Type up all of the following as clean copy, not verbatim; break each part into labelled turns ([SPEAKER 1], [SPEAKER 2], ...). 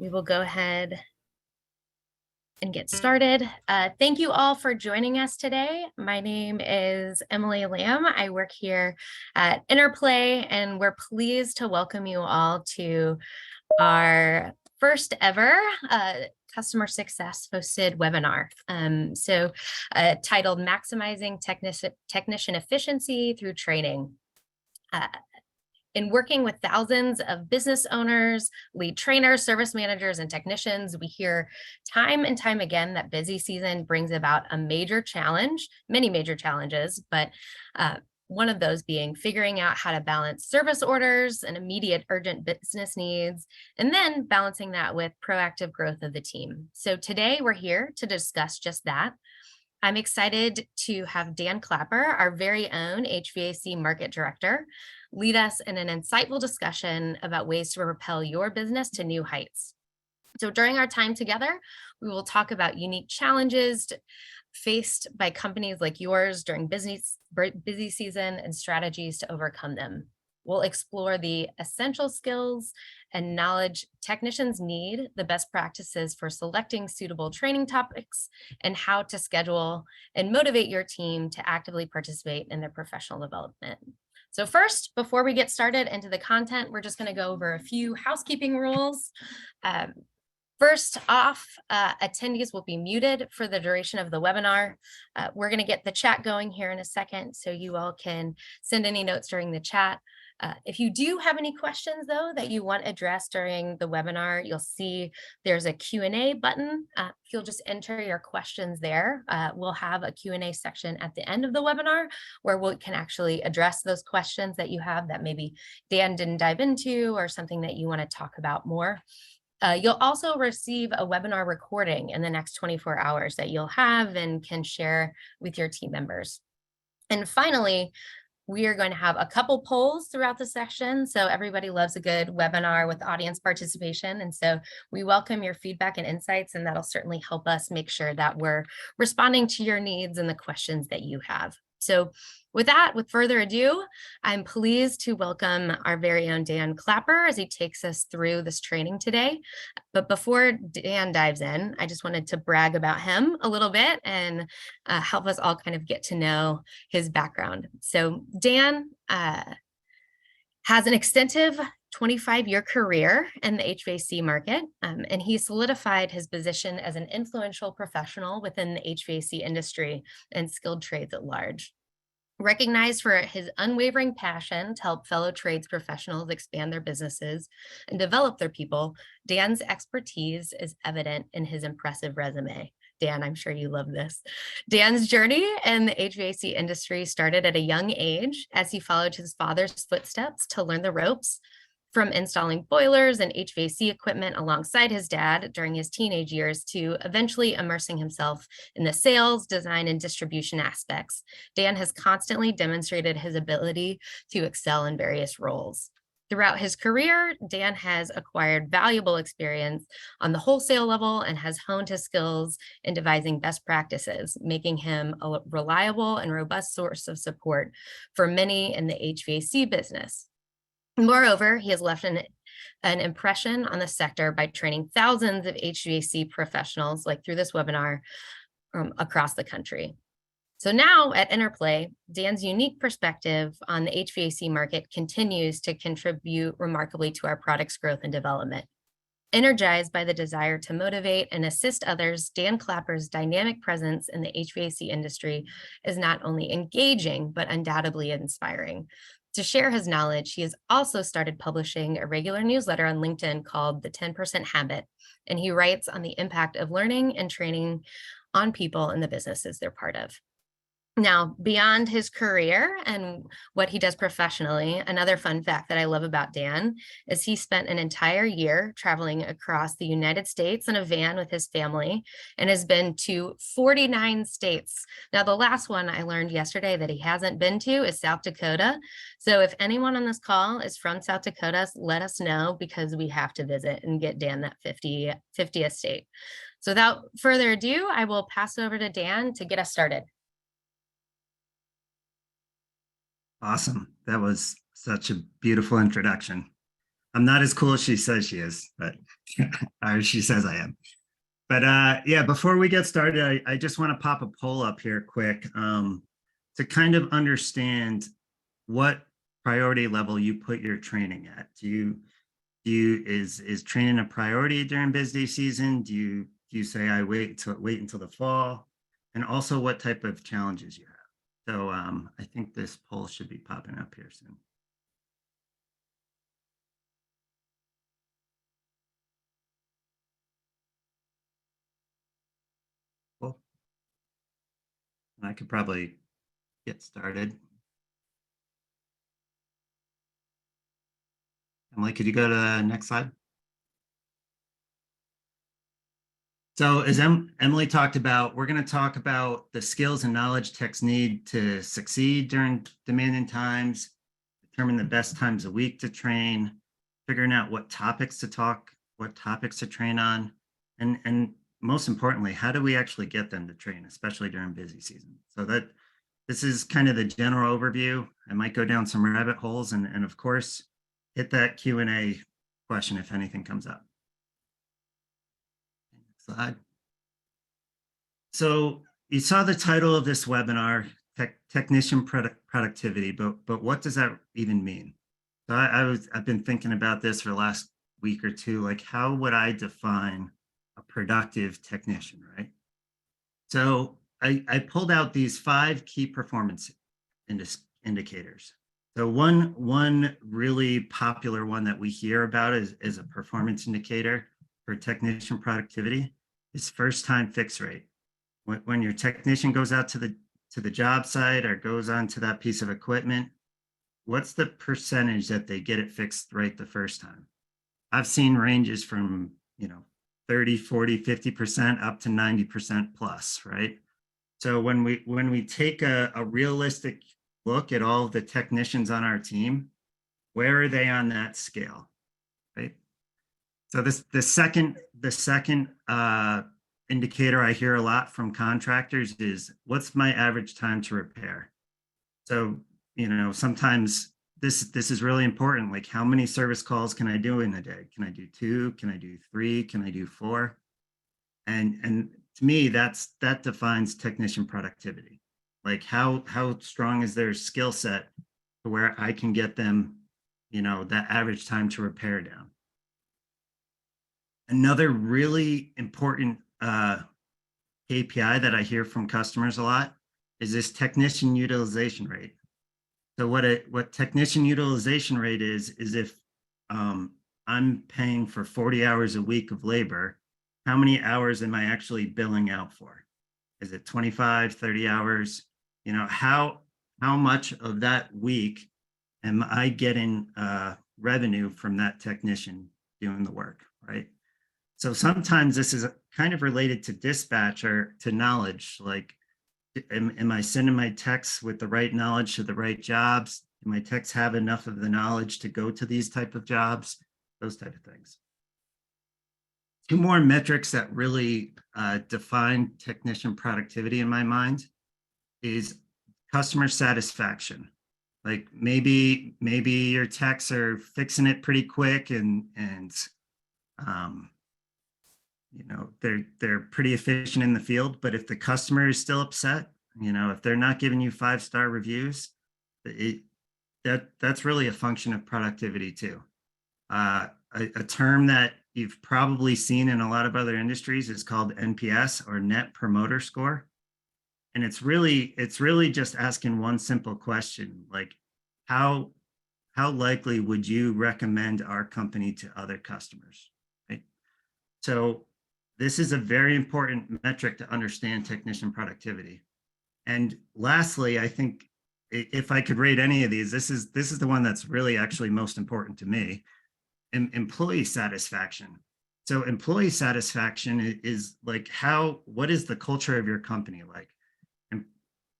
[SPEAKER 1] We will go ahead and get started. Thank you all for joining us today. My name is Emily Lamb. I work here at Interplay, and we're pleased to welcome you all to our first ever customer success hosted webinar. Titled Maximizing Technician Efficiency Through Training. In working with thousands of business owners, lead trainers, service managers, and technicians, we hear time and time again that busy season brings about a major challenge, many major challenges, but one of those being figuring out how to balance service orders and immediate urgent business needs, and then balancing that with proactive growth of the team. So today we're here to discuss just that. I'm excited to have Dan Clapper, our very own HVAC Market Director, lead us in an insightful discussion about ways to propel your business to new heights. So during our time together, we will talk about unique challenges faced by companies like yours during busy season and strategies to overcome them. We'll explore the essential skills and knowledge technicians need, the best practices for selecting suitable training topics, and how to schedule and motivate your team to actively participate in their professional development. So first, before we get started into the content, we're just going to go over a few housekeeping rules. First off, attendees will be muted for the duration of the webinar. We're going to get the chat going here in a second, so you all can send any notes during the chat. If you do have any questions, though, that you want addressed during the webinar, you'll see there's a Q&A button. If you'll just enter your questions there, we'll have a Q&A section at the end of the webinar where we can actually address those questions that you have that maybe Dan didn't dive into or something that you want to talk about more. You'll also receive a webinar recording in the next 24 hours that you'll have and can share with your team members. And finally, we are going to have a couple polls throughout the session. So everybody loves a good webinar with audience participation. And so we welcome your feedback and insights, and that'll certainly help us make sure that we're responding to your needs and the questions that you have. So with that, with further ado, I'm pleased to welcome our very own Dan Clapper as he takes us through this training today. But before Dan dives in, I just wanted to brag about him a little bit and help us all kind of get to know his background. So Dan has an extensive 25-year career in the HVAC market, and he solidified his position as an influential professional within the HVAC industry and skilled trades at large. Recognized for his unwavering passion to help fellow trades professionals expand their businesses and develop their people, Dan's expertise is evident in his impressive resume. Dan, I'm sure you love this. Dan's journey in the HVAC industry started at a young age as he followed his father's footsteps to learn the ropes, from installing boilers and HVAC equipment alongside his dad during his teenage years to eventually immersing himself in the sales, design, and distribution aspects. Dan has constantly demonstrated his ability to excel in various roles. Throughout his career, Dan has acquired valuable experience on the wholesale level and has honed his skills in devising best practices, making him a reliable and robust source of support for many in the HVAC business. Moreover, he has left an impression on the sector by training thousands of HVAC professionals, like through this webinar, across the country. So now at Interplay, Dan's unique perspective on the HVAC market continues to contribute remarkably to our product's growth and development. Energized by the desire to motivate and assist others, Dan Clapper's dynamic presence in the HVAC industry is not only engaging, but undoubtedly inspiring. To share his knowledge, he has also started publishing a regular newsletter on LinkedIn called The 10% Habit, and he writes on the impact of learning and training on people in the businesses they're part of. Now, beyond his career and what he does professionally, another fun fact that I love about Dan is he spent an entire year traveling across the United States in a van with his family and has been to 49 states. Now, the last one I learned yesterday that he hasn't been to is South Dakota. So if anyone on this call is from South Dakota, let us know because we have to visit and get Dan that 50th state. So without further ado, I will pass it over to Dan to get us started.
[SPEAKER 2] Awesome. That was such a beautiful introduction. I'm not as cool as she says she is, but or she says I am. But yeah, before we get started, I just want to pop a poll up here quick to kind of understand what priority level you put your training at. Is training a priority during busy season? Do you say I wait until the fall? And also what type of challenges you have. So I think this poll should be popping up here soon. Cool. I could probably get started. Emily, could you go to the next slide? So as Emily talked about, we're going to talk about the skills and knowledge techs need to succeed during demanding times, determine the best times a week to train, figuring out what topics to train on, and most importantly, how do we actually get them to train, especially during busy season? So this is kind of the general overview. I might go down some rabbit holes and of course, hit that Q&A question if anything comes up. Next slide. So you saw the title of this webinar, Technician Productivity, but what does that even mean? So I've been thinking about this for the last week or two, like how would I define a productive technician, right? So I pulled out these 5 key performance indicators. So one really popular one that we hear about is a performance indicator for technician productivity is first time fix rate. When your technician goes out to the job site or goes onto that piece of equipment, what's the percentage that they get it fixed right the first time? I've seen ranges from 30, 40, 50% up to 90% plus, right? So when we take a realistic look at all of the technicians on our team, where are they on that scale, right? So the second indicator I hear a lot from contractors is what's my average time to repair? So sometimes this is really important. Like how many service calls can I do in a day? Can I do 2? Can I do 3? Can I do 4? And to me, that defines technician productivity. Like how strong is their skill set to where I can get them, that average time to repair down. Another really important KPI that I hear from customers a lot is this technician utilization rate. So what technician utilization rate is if I'm paying for 40 hours a week of labor, how many hours am I actually billing out for? Is it 25, 30 hours? How much of that week am I getting revenue from that technician doing the work, right? So sometimes this is kind of related to dispatch or to knowledge. Like, am I sending my techs with the right knowledge to the right jobs? Do my techs have enough of the knowledge to go to these type of jobs? Those type of things. 2 more metrics that really define technician productivity in my mind is customer satisfaction. Like maybe your techs are fixing it pretty quick and they're pretty efficient in the field, but if the customer is still upset, if they're not giving you 5-star reviews, that's really a function of productivity too. A term that you've probably seen in a lot of other industries is called NPS, or Net Promoter Score. And it's really just asking one simple question, like how likely would you recommend our company to other customers, right? So this is a very important metric to understand technician productivity. And lastly, I think if I could rate any of these, this is the one that's really actually most important to me. Employee satisfaction. So employee satisfaction is like what is the culture of your company like? And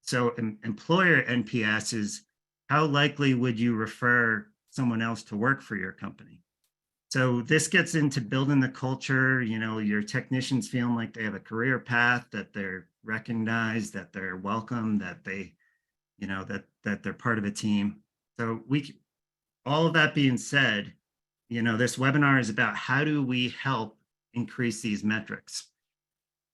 [SPEAKER 2] so employer NPS is how likely would you refer someone else to work for your company? So this gets into building the culture, your technicians feeling like they have a career path, that they're recognized, that they're welcome, that they, that they're part of a team. So all of that being said, this webinar is about how do we help increase these metrics.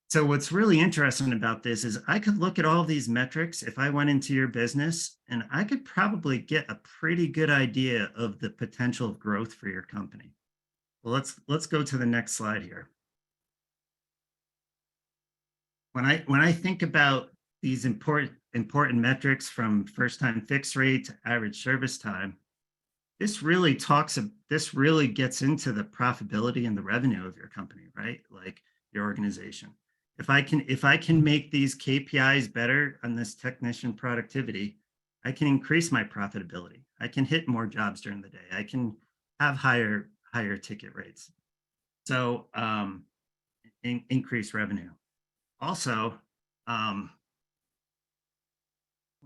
[SPEAKER 2] So what's really interesting about this is I could look at all these metrics if I went into your business, and I could probably get a pretty good idea of the potential of growth for your company. Well, let's go to the next slide here. When I think about these important metrics, from first time fix rate to average service time, this really gets into the profitability and the revenue of your company, right? Like your organization. If I can make these KPIs better on this technician productivity, I can increase my profitability. I can hit more jobs during the day. I can have higher ticket rates. So increase revenue. Also, when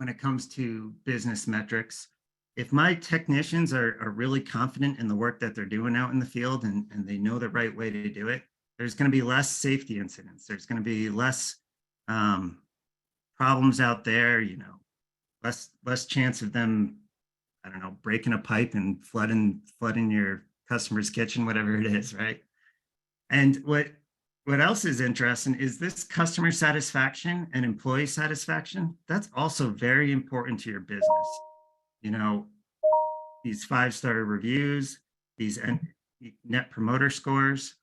[SPEAKER 2] it comes to business metrics, if my technicians are really confident in the work that they're doing out in the field, and they know the right way to do it, there's going to be less safety incidents. There's going to be less problems out there, less chance of them, I don't know, breaking a pipe and flooding your customer's kitchen, whatever it is, right? And what else is interesting is this customer satisfaction and employee satisfaction. That's also very important to your business. These 5-star reviews, these net promoter scores.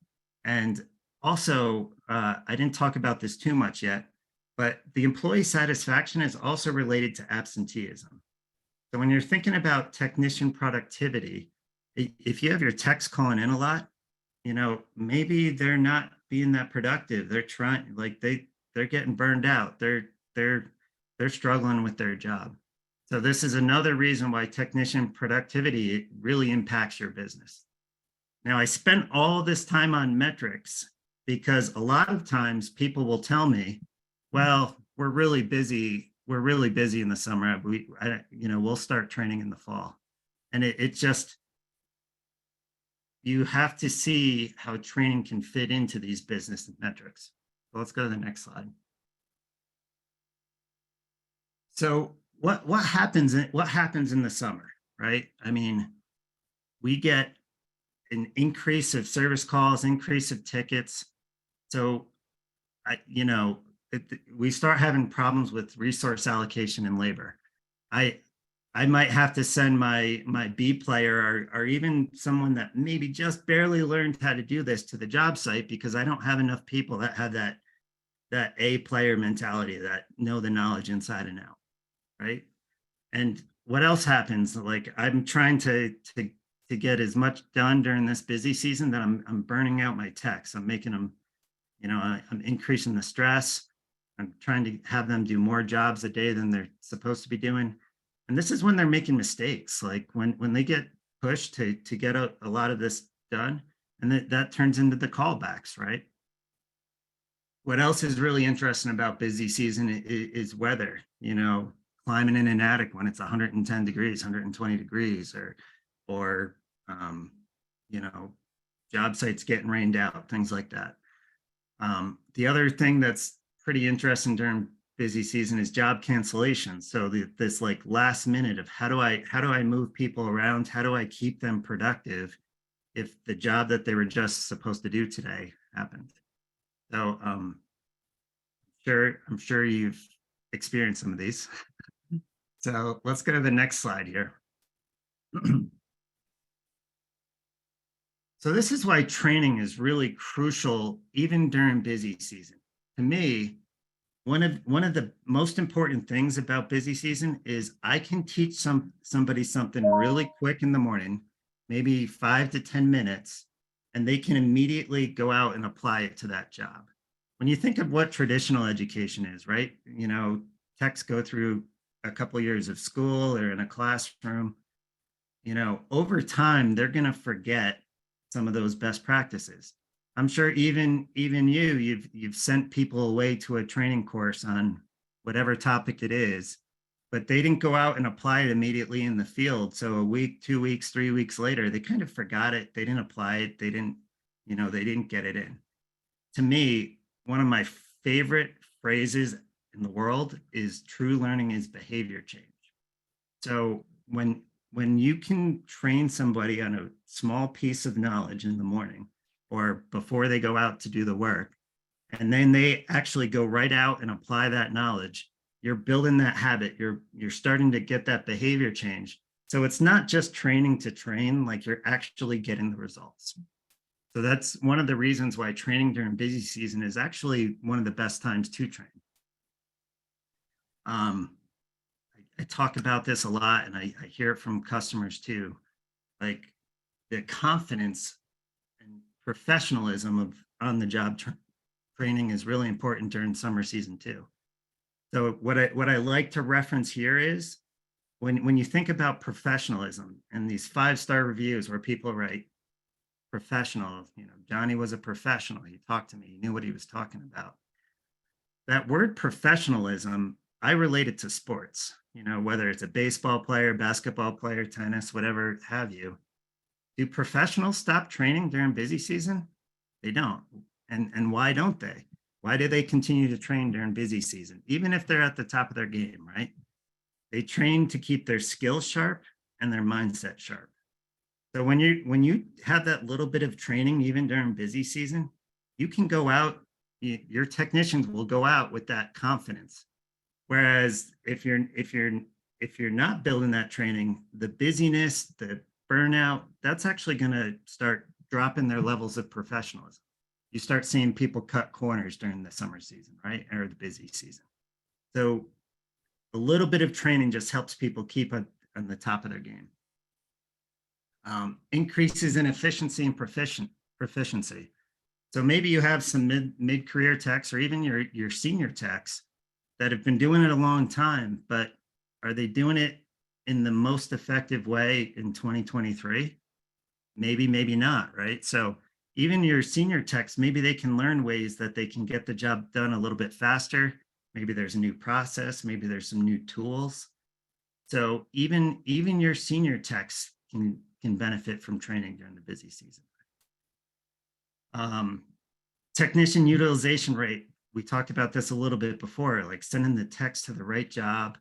[SPEAKER 2] And also, I didn't talk about this too much yet, but the employee satisfaction is also related to absenteeism. So when you're thinking about technician productivity, if you have your techs calling in a lot, maybe they're not being that productive. They're trying, like they're getting burned out. They're struggling with their job. So this is another reason why technician productivity really impacts your business. Now, I spent all this time on metrics because a lot of times people will tell me, well, we're really busy. We're really busy in the summer. We'll start training in the fall. And it just, you have to see how training can fit into these business metrics. So let's go to the next slide. So what happens in the summer, right? I mean, we get an increase of service calls, increase of tickets. So we start having problems with resource allocation and labor. I might have to send my B player or even someone that maybe just barely learned how to do this to the job site because I don't have enough people that have that A player mentality, that know the knowledge inside and out, right? And what else happens? Like, I'm trying to get as much done during this busy season that I'm burning out my techs. I'm making them, I'm increasing the stress. I'm trying to have them do more jobs a day than they're supposed to be doing. And this is when they're making mistakes, like when they get pushed to get a lot of this done, and that turns into the callbacks, right? What else is really interesting about busy season is weather, climbing in an attic when it's 110 degrees, 120 degrees, or job sites getting rained out, things like that. The other thing that's pretty interesting during busy season is job cancellation. So this like last minute of how do I move people around? How do I keep them productive if the job that they were just supposed to do today happened? So I'm sure you've experienced some of these. So let's go to the next slide here. So this is why training is really crucial even during busy season. To me, one of the most important things about busy season is I can teach somebody something really quick in the morning, maybe 5 to 10 minutes, and they can immediately go out and apply it to that job. When you think of what traditional education is, right? Techs go through a couple of years of school, they're in a classroom. Over time, they're going to forget some of those best practices. I'm sure even you've sent people away to a training course on whatever topic it is, but they didn't go out and apply it immediately in the field. So a week, 2 weeks, 3 weeks later, they kind of forgot it. They didn't apply it. They didn't get it in. To me, one of my favorite phrases in the world is true learning is behavior change. So when when you can train somebody on a small piece of knowledge in the morning or before they go out to do the work, and then they actually go right out and apply that knowledge, you're building that habit. You're starting to get that behavior change. So it's not just training to train, like you're actually getting the results. So that's one of the reasons why training during busy season is actually one of the best times to train. I talk about this a lot, and I hear it from customers too. Like the confidence and professionalism of on the job training is really important during summer season too. So what I like to reference here is when you think about professionalism and these 5-star reviews where people write professional, Johnny was a professional. He talked to me. He knew what he was talking about. That word professionalism, I relate it to sports, whether it's a baseball player, basketball player, tennis, whatever have you. Do professionals stop training during busy season? They don't. And why don't they? Why do they continue to train during busy season? Even if they're at the top of their game, right? They train to keep their skills sharp and their mindset sharp. So when you have that little bit of training, even during busy season, you can go out, your technicians will go out with that confidence. Whereas if you're not building that training, the busyness, the burnout, that's actually going to start dropping their levels of professionalism. You start seeing people cut corners during the summer season, right? Or the busy season. So a little bit of training just helps people keep on the top of their game. Increases in efficiency and proficiency. So maybe you have some mid-career techs or even your senior techs that have been doing it a long time, but are they doing it in the most effective way in 2023? Maybe, maybe not, right? So even your senior techs, maybe they can learn ways that they can get the job done a little bit faster. Maybe there's a new process, maybe there's some new tools. So even your senior techs can benefit from training during the busy season. Technician utilization rate. We talked about this a little bit before, like sending the techs to the right job.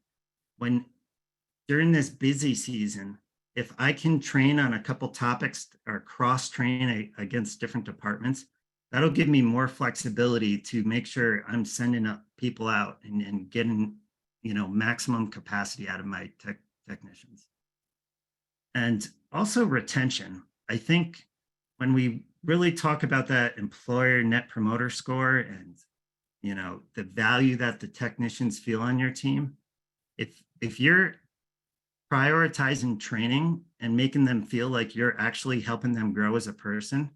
[SPEAKER 2] When during this busy season, if I can train on a couple topics or cross train against different departments, that'll give me more flexibility to make sure I'm sending up people out and getting, maximum capacity out of my technicians. And also retention. I think when we really talk about that employer net promoter score and the value that the technicians feel on your team, if you're prioritizing training and making them feel like you're actually helping them grow as a person,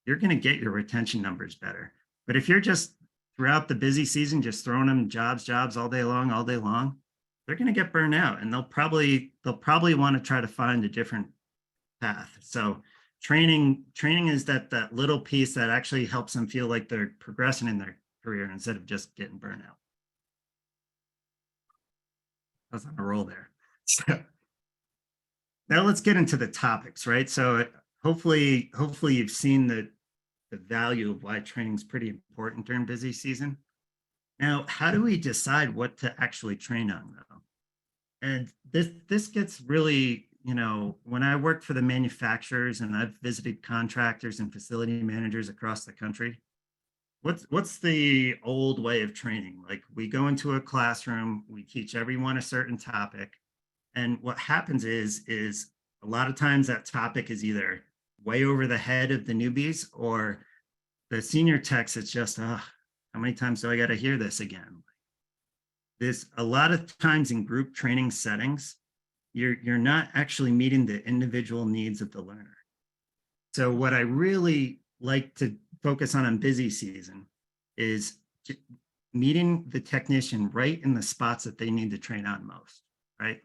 [SPEAKER 2] you're going to get your retention numbers better. But if you're just throughout the busy season just throwing them jobs all day long, they're going to get burned out, and they'll probably want to try to find a different path. So training is that little piece that actually helps them feel like they're progressing in their career instead of just getting burnt out. I was on a roll there. So now let's get into the topics, right? So hopefully you've seen the value of why training is pretty important during busy season. Now, how do we decide what to actually train on though? And this gets really, when I worked for the manufacturers and I've visited contractors and facility managers across the country, what's the old way of training? Like we go into a classroom, we teach everyone a certain topic. And what happens is a lot of times that topic is either way over the head of the newbies or the senior techs. It's just, how many times do I got to hear this again? There's a lot of times in group training settings, you're not actually meeting the individual needs of the learner. So what I really like to focus on busy season is meeting the technician right in the spots that they need to train on most, right?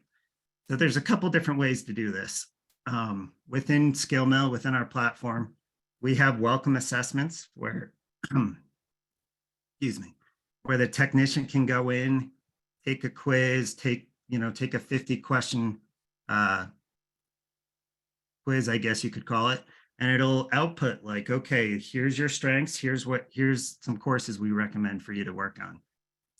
[SPEAKER 2] So there's a couple different ways to do this. Within SkillMill, within our platform, we have welcome assessments where, where the technician can go in, take a quiz, take a 50-question quiz, I guess you could call it, and it'll output like, okay, here's your strengths, here's some courses we recommend for you to work on.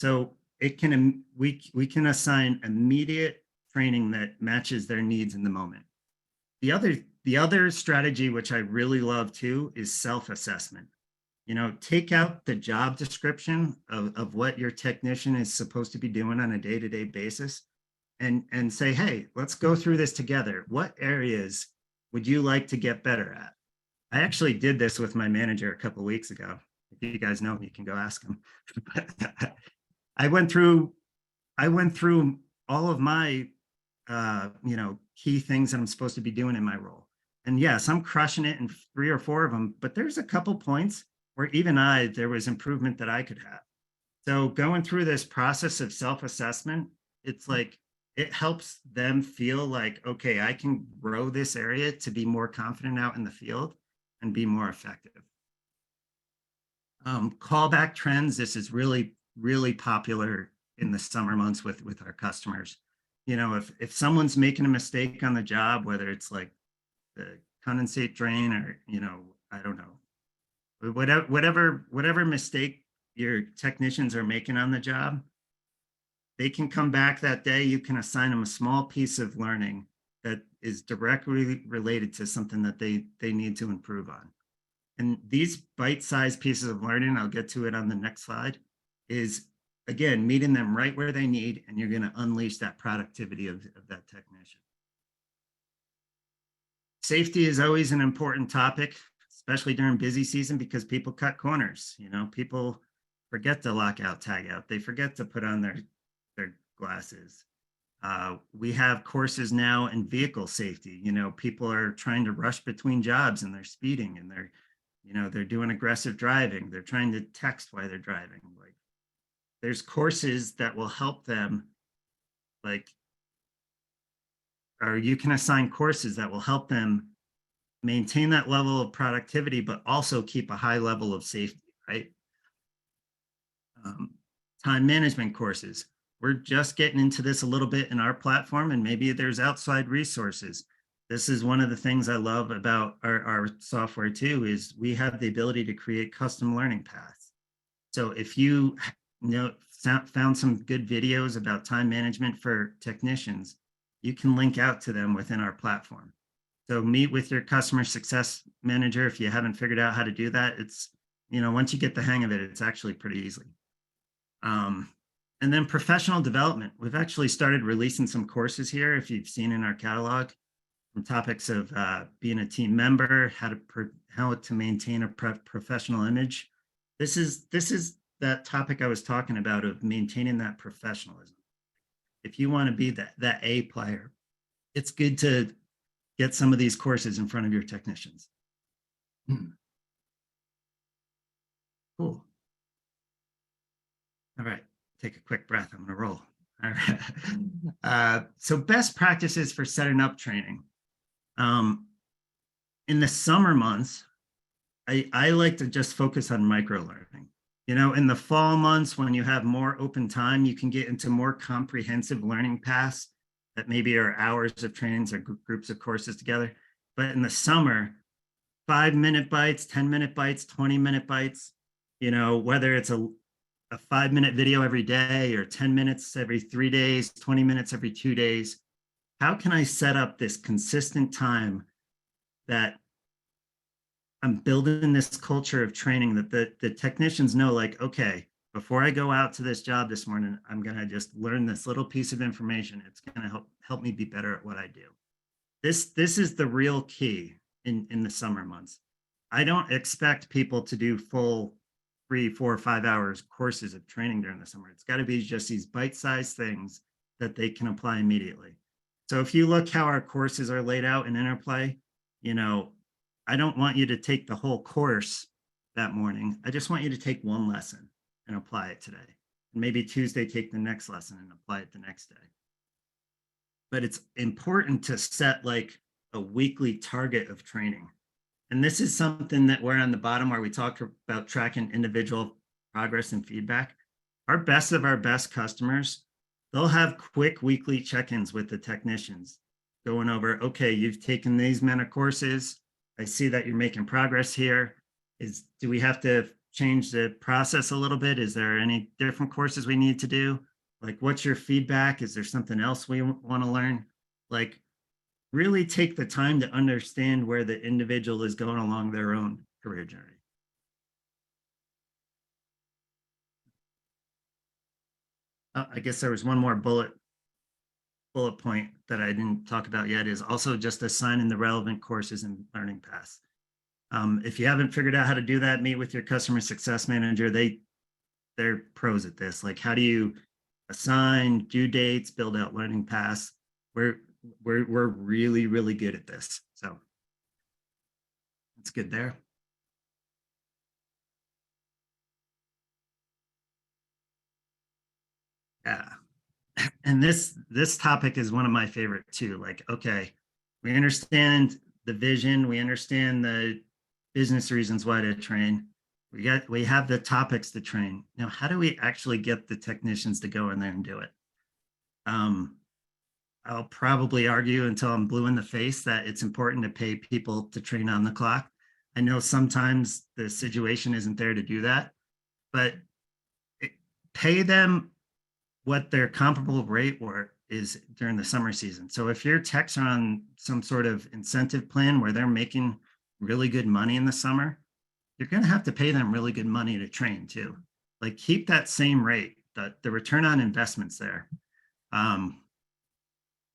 [SPEAKER 2] So it can we can assign immediate training that matches their needs in the moment. The other strategy, which I really love too, is self-assessment. Take out the job description of what your technician is supposed to be doing on a day-to-day basis and say, hey, let's go through this together. What areas would you like to get better at? I actually did this with my manager a couple of weeks ago. If you guys know him, you can go ask him. I went through all of my key things that I'm supposed to be doing in my role. And yes, I'm crushing it in 3 or 4 of them, but there's a couple points where even there was improvement that I could have. So going through this process of self-assessment, it's like, it helps them feel like, okay, I can grow this area to be more confident out in the field and be more effective. Callback trends, this is really, really popular in the summer months with our customers. If someone's making a mistake on the job, whether it's like the condensate drain or, I don't know, whatever mistake your technicians are making on the job, they can come back that day. You can assign them a small piece of learning that is directly related to something that they need to improve on. And these bite-sized pieces of learning, I'll get to it on the next slide, is again, meeting them right where they need, and you're going to unleash that productivity of that technician. Safety is always an important topic, especially during busy season, because people cut corners. People forget to lock out, tag out. They forget to put on their glasses. We have courses now in vehicle safety. People are trying to rush between jobs and they're speeding and they're doing aggressive driving. They're trying to text while they're driving. Like, there's courses that will help them, or you can assign courses that will help them maintain that level of productivity, but also keep a high level of safety, right? Time management courses. We're just getting into this a little bit in our platform, and maybe there's outside resources. This is one of the things I love about our software too, is we have the ability to create custom learning paths. So if you found some good videos about time management for technicians, you can link out to them within our platform. So meet with your customer success manager if you haven't figured out how to do that. It's, once you get the hang of it, it's actually pretty easy. And then professional development. We've actually started releasing some courses here, if you've seen in our catalog, from topics of being a team member, how to maintain a professional image. This is that topic I was talking about of maintaining that professionalism. If you want to be that A player, it's good to get some of these courses in front of your technicians. Cool. All right, take a quick breath. I'm going to roll. All right. So best practices for setting up training. In the summer months, I like to just focus on micro learning. In the fall months, when you have more open time, you can get into more comprehensive learning paths that maybe are hours of trainings or groups of courses together. But in the summer, 5-minute bites, 10-minute bites, 20-minute bites, whether it's a 5-minute video every day or 10 minutes every 3 days, 20 minutes every 2 days. How can I set up this consistent time that I'm building this culture of training that the technicians know, like, okay, before I go out to this job this morning, I'm going to just learn this little piece of information. It's going to help me be better at what I do. This is the real key in the summer months. I don't expect people to do full 3, 4, 5 hours courses of training during the summer. It's got to be just these bite-sized things that they can apply immediately. So if you look how our courses are laid out in Interplay, I don't want you to take the whole course that morning. I just want you to take one lesson and apply it today. And maybe Tuesday, take the next lesson and apply it the next day. But it's important to set like a weekly target of training. And this is something that we're on the bottom where we talk about tracking individual progress and feedback. Our best of our best customers, they'll have quick weekly check-ins with the technicians going over, okay, you've taken these many courses. I see that you're making progress here. Do we have to change the process a little bit? Is there any different courses we need to do? Like, what's your feedback? Is there something else we want to learn? Like, really take the time to understand where the individual is going along their own career journey. I guess there was one more bullet point that I didn't talk about yet, is also just assigning the relevant courses and learning paths. If you haven't figured out how to do that, meet with your customer success manager. They're pros at this. Like, how do you assign due dates, build out learning paths? We're really, really good at this. So that's good there. Yeah. And this topic is one of my favorite too. Like, okay, we understand the vision, we understand the business reasons why to train. We have the topics to train. Now, how do we actually get the technicians to go in there and do it? I'll probably argue until I'm blue in the face that it's important to pay people to train on the clock. I know sometimes the situation isn't there to do that, but pay them what their comparable rate is during the summer season. So if your techs are on some sort of incentive plan where they're making really good money in the summer, you're going to have to pay them really good money to train too. Like, keep that same rate, the return on investments there.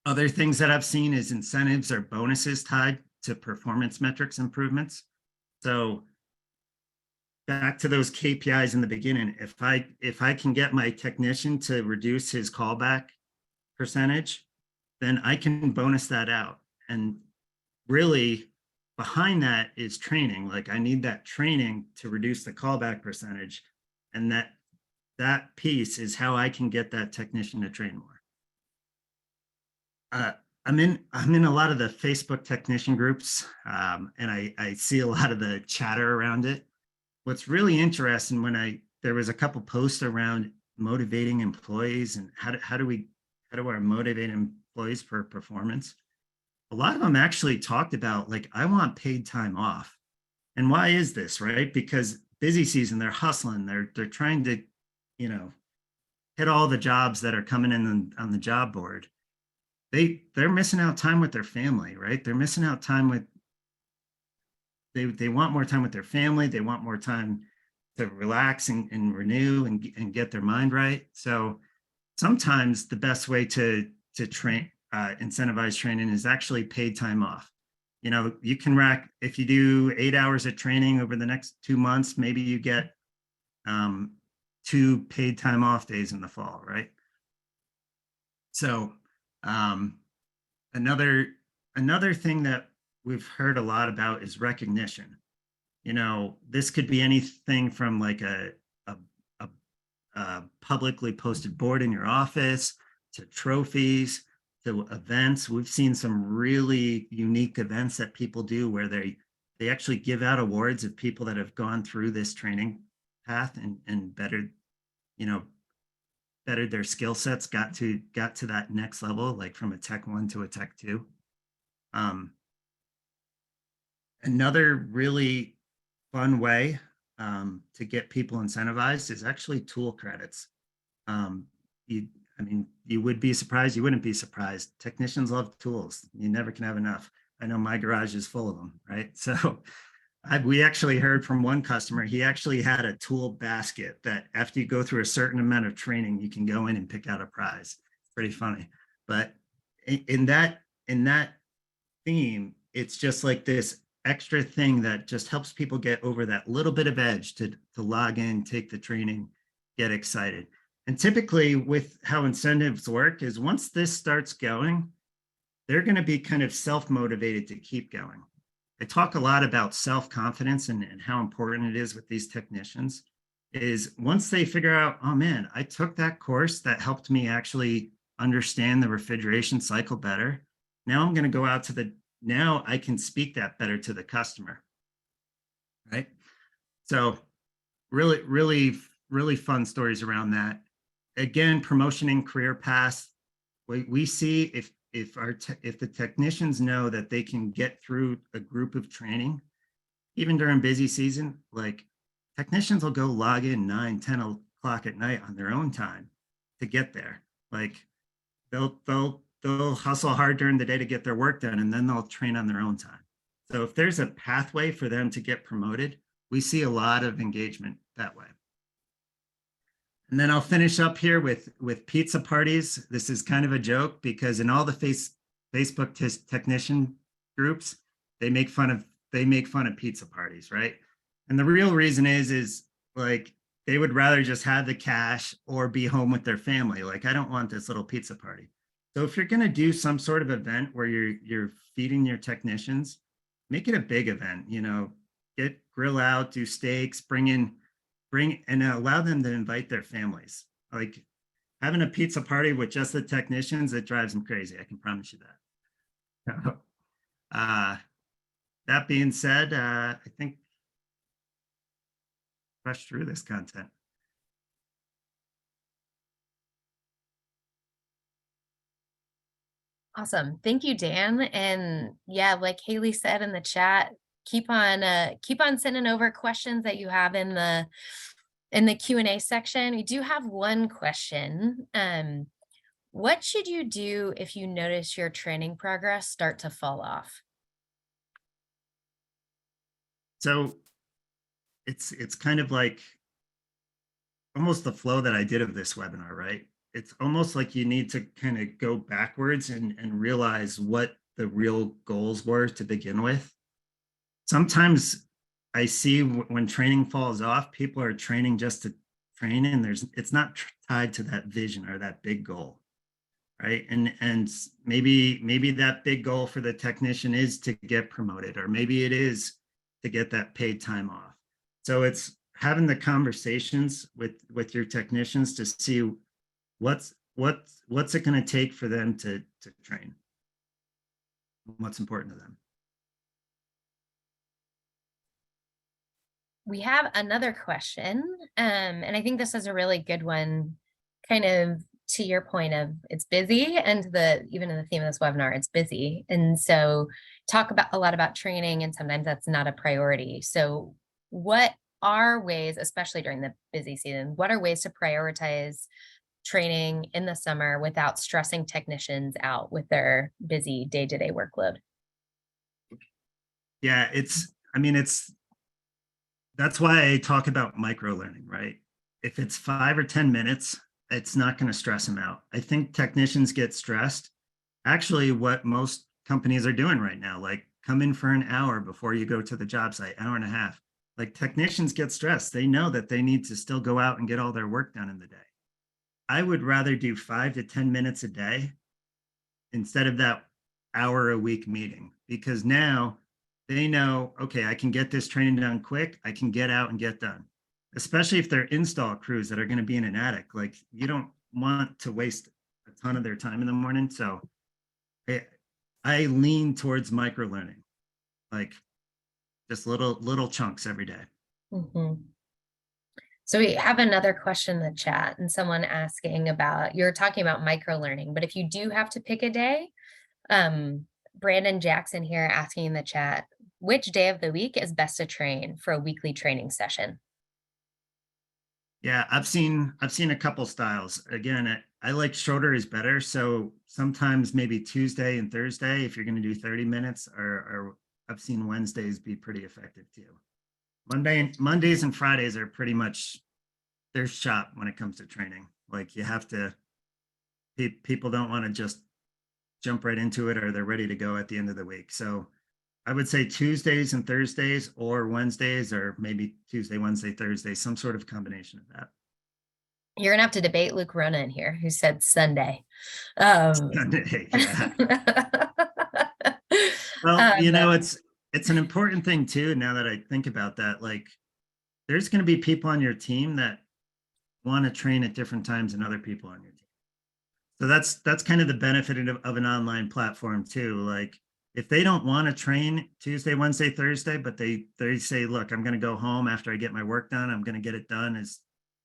[SPEAKER 2] Other things that I've seen is incentives or bonuses tied to performance metrics improvements. So back to those KPIs in the beginning, if I can get my technician to reduce his callback percentage, then I can bonus that out. And really behind that is training. Like, I need that training to reduce the callback percentage. And that piece is how I can get that technician to train more. I'm in a lot of the Facebook technician groups, and I see a lot of the chatter around it. What's really interesting, there was a couple posts around motivating employees and how do I motivate employees for performance? A lot of them actually talked about, like, I want paid time off. And why is this, right? Because busy season, they're hustling, they're trying to, hit all the jobs that are coming in on the job board. They're missing out time with their family, right? They're missing out time with, they want more time with their family. They want more time to relax and renew and get their mind right. So sometimes the best way to train, incentivize training is actually paid time off. You can rack, if you do 8 hours of training over the next 2 months, maybe you get 2 paid time off days in the fall, right? So another thing that we've heard a lot about is recognition. This could be anything from like a publicly posted board in your office to trophies to events. We've seen some really unique events that people do where they actually give out awards of people that have gone through this training path and bettered their skill sets, got to that next level, like from a tech 1 to a tech 2. Another really fun way to get people incentivized is actually tool credits. You would be surprised, you wouldn't be surprised. Technicians love tools. You never can have enough. I know my garage is full of them, right? So we actually heard from one customer, he actually had a tool basket that after you go through a certain amount of training, you can go in and pick out a prize. Pretty funny. But in that theme, it's just like this extra thing that just helps people get over that little bit of edge to log in, take the training, get excited. And typically with how incentives work is once this starts going, they're going to be kind of self-motivated to keep going. I talk a lot about self-confidence and how important it is with these technicians. Is once they figure out, oh man, I took that course that helped me actually understand the refrigeration cycle better. Now I'm going to go out now I can speak that better to the customer, right? So really, really, really fun stories around that. Again, promotion and career paths. We see if the technicians know that they can get through a group of training, even during busy season, like technicians will go log in 9, 10 o'clock at night on their own time to get there. Like they'll hustle hard during the day to get their work done, and then they'll train on their own time. So if there's a pathway for them to get promoted, we see a lot of engagement that way. And then I'll finish up here with pizza parties. This is kind of a joke because in all the Facebook technician groups, they make fun of pizza parties, right? And the real reason is like they would rather just have the cash or be home with their family. Like, I don't want this little pizza party. So if you're going to do some sort of event where you're feeding your technicians, make it a big event, you know, get grill out, do steaks, bring and allow them to invite their families. Like having a pizza party with just the technicians, it drives them crazy. I can promise you that. That being said, I think rush through this content.
[SPEAKER 1] Awesome. Thank you, Dan. And yeah, like Haley said in the chat, keep on sending over questions that you have in the Q&A section. We do have one question. What should you do if you notice your training progress start to fall off?
[SPEAKER 2] So it's kind of like almost the flow that I did of this webinar, right? It's almost like you need to kind of go backwards and realize what the real goals were to begin with. Sometimes I see when training falls off, people are training just to train, and it's not tied to that vision or that big goal, right? And maybe that big goal for the technician is to get promoted, or maybe it is to get that paid time off. So it's having the conversations with your technicians to see what's it going to take for them to train, what's important to them.
[SPEAKER 1] We have another question, and I think this is a really good one, kind of to your point of it's busy, and even in the theme of this webinar, it's busy. And so talk about a lot about training, and sometimes that's not a priority. So what are ways, especially during the busy season, what are ways to prioritize training in the summer without stressing technicians out with their busy day-to-day workload?
[SPEAKER 2] Yeah, that's why I talk about micro learning, right? If it's 5 or 10 minutes, it's not going to stress them out. I think technicians get stressed. Actually, what most companies are doing right now, like come in for an hour before you go to the job site, hour and a half. Like technicians get stressed. They know that they need to still go out and get all their work done in the day. I would rather do 5 to 10 minutes a day instead of that hour a week meeting, because now they know, okay, I can get this training done quick. I can get out and get done, especially if they're install crews that are going to be in an attic. Like you don't want to waste a ton of their time in the morning. So I lean towards micro learning, like just little chunks every day.
[SPEAKER 1] Mm-hmm. So we have another question in the chat, and someone asking about, you're talking about micro learning, but if you do have to pick a day, Brandon Jackson here asking in the chat, which day of the week is best to train for a weekly training session?
[SPEAKER 2] Yeah, I've seen a couple styles. Again, I like shorter is better. So sometimes maybe Tuesday and Thursday, if you're going to do 30 minutes, or I've seen Wednesdays be pretty effective too. Mondays and Fridays are pretty much their shop when it comes to training. Like you have to, people don't want to just jump right into it, or they're ready to go at the end of the week. So I would say Tuesdays and Thursdays, or Wednesdays, or maybe Tuesday, Wednesday, Thursday, some sort of combination of that.
[SPEAKER 1] You're gonna have to debate Luke Ronan here, who said Sunday.
[SPEAKER 2] Sunday, yeah. Well, you know, it's an important thing too. Now that I think about that, like there's going to be people on your team that want to train at different times than other people on your team. So that's kind of the benefit of an online platform too. Like if they don't want to train Tuesday, Wednesday, Thursday, but they say, look, I'm going to go home after I get my work done. I'm going to get it done as,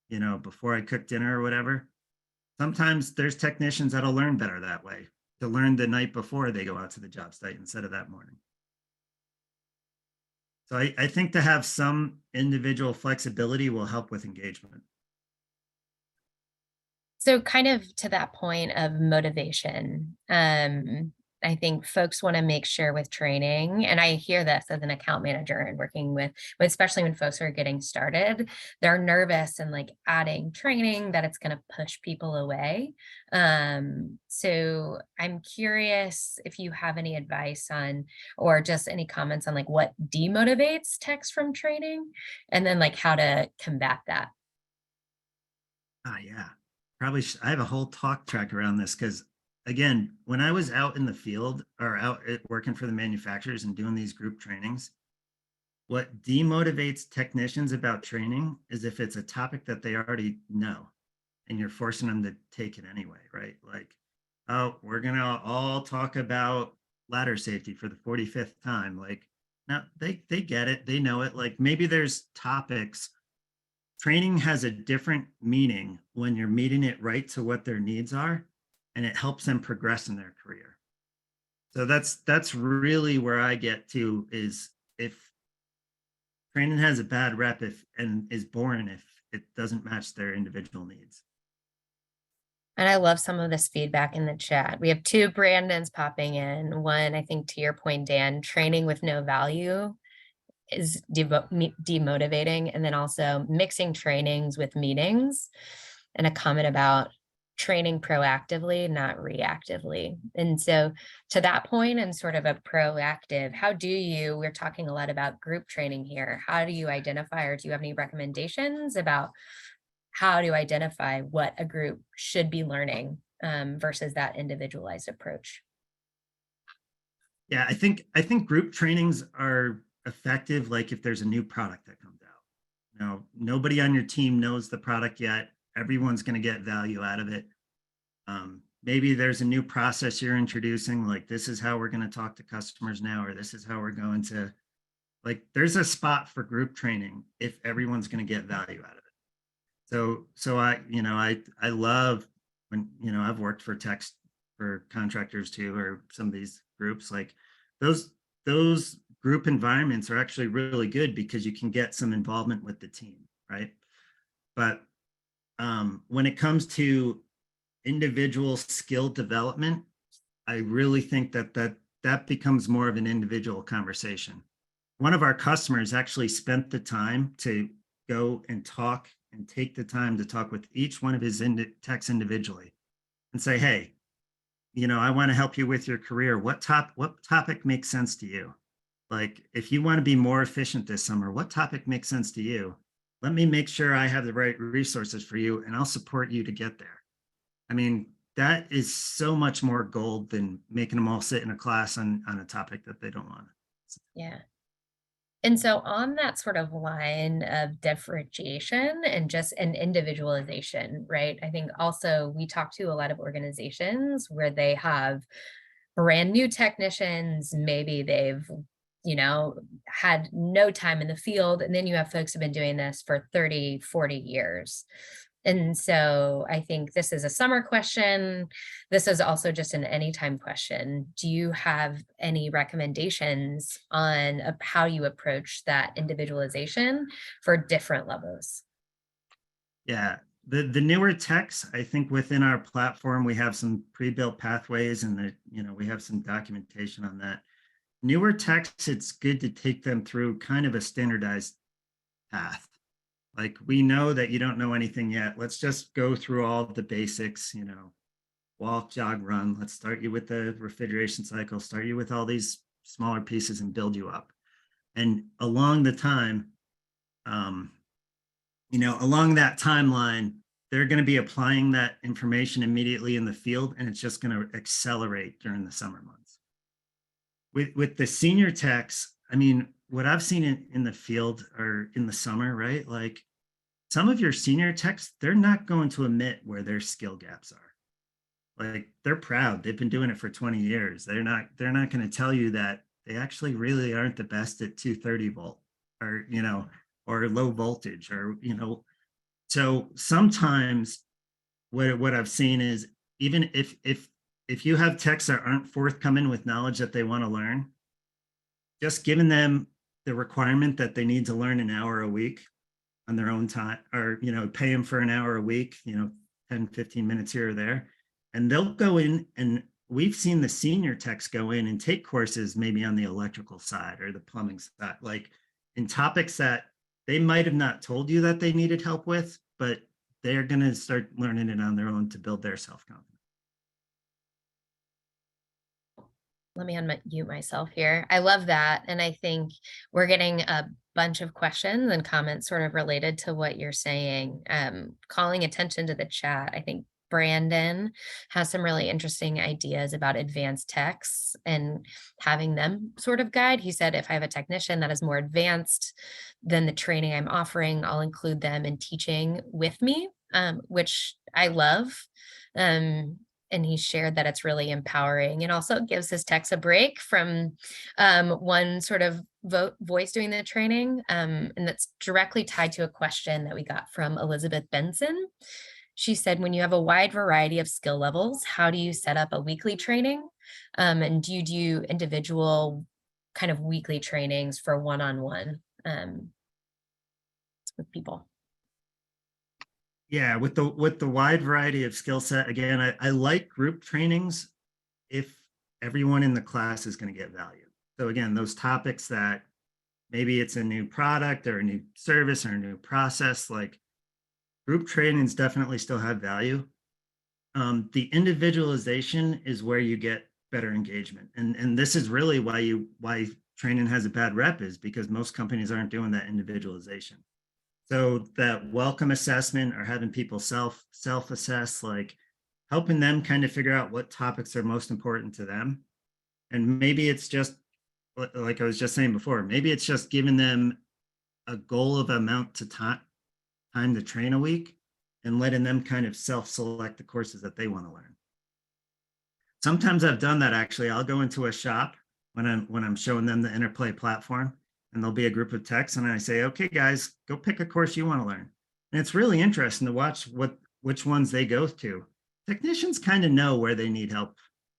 [SPEAKER 2] you know, before I cook dinner or whatever. Sometimes there's technicians that'll learn better that way, to learn the night before they go out to the job site instead of that morning. So I think to have some individual flexibility will help with engagement.
[SPEAKER 1] So kind of to that point of motivation, I think folks want to make sure with training, and I hear this as an account manager and working especially when folks are getting started, they're nervous and like adding training that it's going to push people away. So I'm curious if you have any advice on, or just any comments on like what demotivates techs from training, and then like how to combat that.
[SPEAKER 2] Ah, yeah. Probably I have a whole talk track around this because, again, when I was out in the field or working for the manufacturers and doing these group trainings, what demotivates technicians about training is if it's a topic that they already know and you're forcing them to take it anyway, right? Like, oh, we're going to all talk about ladder safety for the 45th time. Like, no, they get it. They know it. Like maybe there's topics. Training has a different meaning when you're meeting it right to what their needs are, and it helps them progress in their career. So that's really where I get to is if training has a bad rep if and is boring if it doesn't match their individual needs.
[SPEAKER 1] And I love some of this feedback in the chat. We have two Brandons popping in. One, I think to your point, Dan, training with no value is demotivating. And then also mixing trainings with meetings, and a comment about training proactively, not reactively. And so to that point, and sort of a proactive, we're talking a lot about group training here. How do you identify, or do you have any recommendations about how to identify what a group should be learning versus that individualized approach?
[SPEAKER 2] Yeah, I think group trainings are effective like if there's a new product that comes out. Now, nobody on your team knows the product yet. Everyone's going to get value out of it. Maybe there's a new process you're introducing, like this is how we're going to talk to customers now, or this is how we're going to, like, there's a spot for group training if everyone's going to get value out of it. So I love when, I've worked for techs for contractors too, or some of these groups, like those group environments are actually really good because you can get some involvement with the team, right? But when it comes to individual skill development, I really think that becomes more of an individual conversation. One of our customers actually spent the time to go and talk and take the time to talk with each one of his techs individually and say, hey, I want to help you with your career. What topic makes sense to you? Like, if you want to be more efficient this summer, what topic makes sense to you? Let me make sure I have the right resources for you, and I'll support you to get there. I mean, that is so much more gold than making them all sit in a class on a topic that they don't want.
[SPEAKER 1] Yeah. And so on that sort of line of differentiation and just an individualization, right? I think also we talk to a lot of organizations where they have brand new technicians, maybe they've, had no time in the field. And then you have folks who've been doing this for 30, 40 years. And so I think this is a summer question. This is also just an anytime question. Do you have any recommendations on how you approach that individualization for different levels?
[SPEAKER 2] Yeah. The newer techs, I think within our platform, we have some pre-built pathways and we have some documentation on that. Newer techs, it's good to take them through kind of a standardized path. Like, we know that you don't know anything yet. Let's just go through all the basics, walk, jog, run. Let's start you with the refrigeration cycle, start you with all these smaller pieces and build you up. And along the time, along that timeline, they're going to be applying that information immediately in the field, and it's just going to accelerate during the summer months. With the senior techs, I mean, what I've seen in the field or in the summer, right? Like, some of your senior techs, they're not going to admit where their skill gaps are. Like, they're proud. They've been doing it for 20 years. They're not going to tell you that they actually really aren't the best at 230 volt or, or low voltage or, so sometimes what I've seen is, even if you have techs that aren't forthcoming with knowledge that they want to learn, just giving them the requirement that they need to learn an hour a week on their own time, or pay them for an hour a week, 10, 15 minutes here or there. And they'll go in, and we've seen the senior techs go in and take courses maybe on the electrical side or the plumbing side, like in topics that they might have not told you that they needed help with, but they're going to start learning it on their own to build their self-confidence.
[SPEAKER 1] Let me unmute myself here. I love that. And I think we're getting a bunch of questions and comments sort of related to what you're saying. Calling attention to the chat, I think Brandon has some really interesting ideas about advanced techs and having them sort of guide. He said, if I have a technician that is more advanced than the training I'm offering, I'll include them in teaching with me, which I love. And he shared that it's really empowering and also gives his techs a break from one sort of voice doing the training. And that's directly tied to a question that we got from Elizabeth Benson. She said, when you have a wide variety of skill levels, how do you set up a weekly training? And do you do individual kind of weekly trainings for one-on-one with people?
[SPEAKER 2] Yeah, with the wide variety of skill set, again, I like group trainings if everyone in the class is going to get value. So again, those topics that maybe it's a new product or a new service or a new process, like group trainings definitely still have value. The individualization is where you get better engagement. And this is really why training has a bad rep, is because most companies aren't doing that individualization. So that welcome assessment or having people self-assess, like helping them kind of figure out what topics are most important to them. And maybe it's just, like I was just saying before, maybe it's just giving them a goal of amount to time to train a week and letting them kind of self-select the courses that they want to learn. Sometimes I've done that, actually. I'll go into a shop when I'm showing them the Interplay platform, and there'll be a group of techs, and I say, okay, guys, go pick a course you want to learn. And it's really interesting to watch which ones they go to. Technicians kind of know where they need help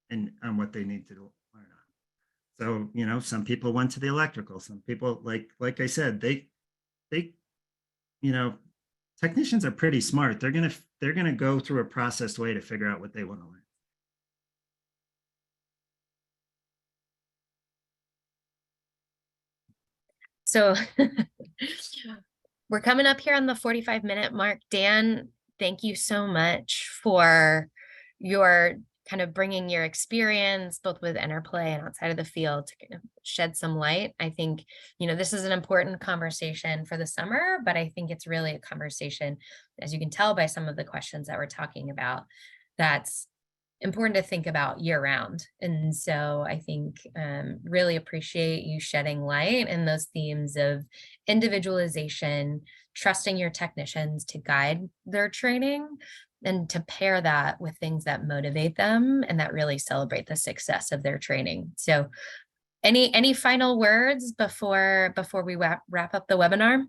[SPEAKER 2] and on what they need to learn on. So, you know, some people went to the electrical, some people, like I said, they, you know, technicians are pretty smart. They're gonna go through a processed way to figure out what they want to learn.
[SPEAKER 1] So we're coming up here on the 45-minute mark. Dan, thank you so much for your kind of bringing your experience both with Interplay and outside of the field to kind of shed some light. I think, you know, this is an important conversation for the summer, but I think it's really a conversation, as you can tell by some of the questions that we're talking about, that's important to think about year round. And so I think really appreciate you shedding light in those themes of individualization, trusting your technicians to guide their training, and to pair that with things that motivate them and that really celebrate the success of their training. So any final words before we wrap up the webinar?